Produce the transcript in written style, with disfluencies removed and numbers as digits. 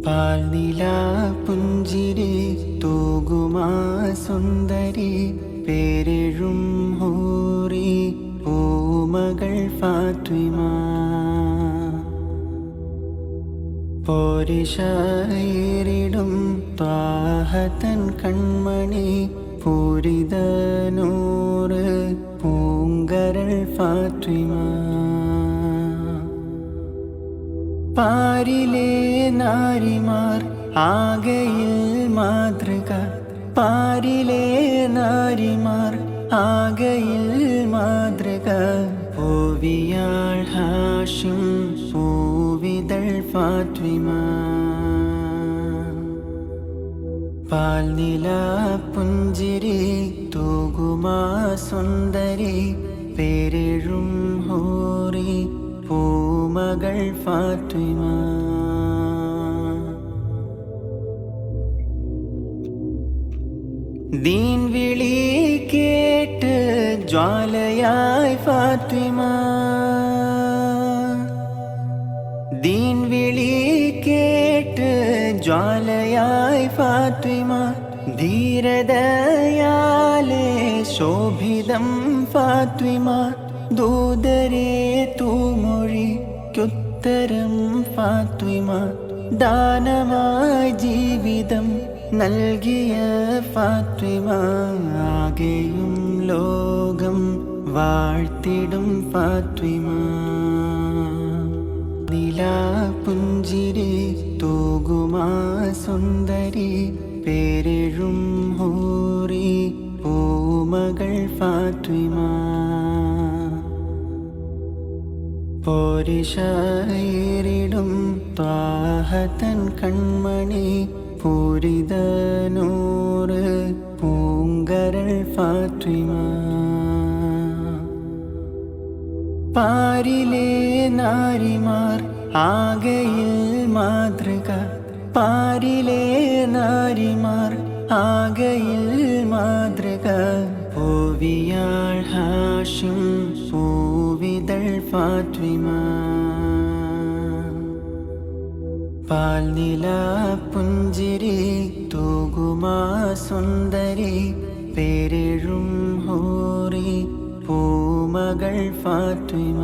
പാൽനില പുഞ്ചിരി തൂകുമാ സുന്ദരി പേരെഴും ഹൂറി പൂമകൾ ഫാത്വിമ പോരിഷായിരിടും ത്വാഹതൻ കൺമണി പൂരിത നൂറ് പൂങ്കരൾ ഫാത്വിമ പാരിലെ നാരിമാർ ആകയിൽ മാതൃക പാരിലെ നാരിമാർ ആകയിൽ മാതൃക പൂവിയാൾ ഹാഷിം പൂവിതൾ ഫാത്വിമ പാൽനില പുഞ്ചിരി തൂകുമാ സുന്ദരി പേരെഴും ഹൂറി പൂമകൾ ഫാത്വിമ ദീൻ വിളി കേട്ട് ജ്വാലയായി ഫാത്വിമ ദീൻ വിളി കേട്ട് ജ്വാലയായി ഫാത്വിമ ധീരതയാലേ ശോഭിതം ഫാത്വിമ ദൂതരേ തൂമൊഴിക്കുത്തരം ഫാത്വിമ ദാനമായി ജീവിതം നൽകിയ ഫാത്വിമ ആകെയും ലോകം വാഴ്ത്തിടും ഫാത്വിമ നിലാപുഞ്ചിരി തൂകുമാ സുന്ദരി പേരെഴും ഹൂറി പൂമകൾ ഫാത്വിമ പോരിഷായിരിടും ത്വാഹതൻ കൺമണി പൂരിത നൂറ് പൂങ്കരൾ ഫാത്വിമ പാരിലെ നാരിമാർ ആകയിൽ മാതൃക പാരിലെ നാരിമാർ ആകയിൽ മാതൃക പൂവിയാൾ ഹാഷിം പൂവിതൾ ഫാത്വിമ പാൽനില പുഞ്ചിരി തൂകുമാ സുന്ദരി പേരെഴും ഹൂറി പൂമകൾ ഫാത്വിമ.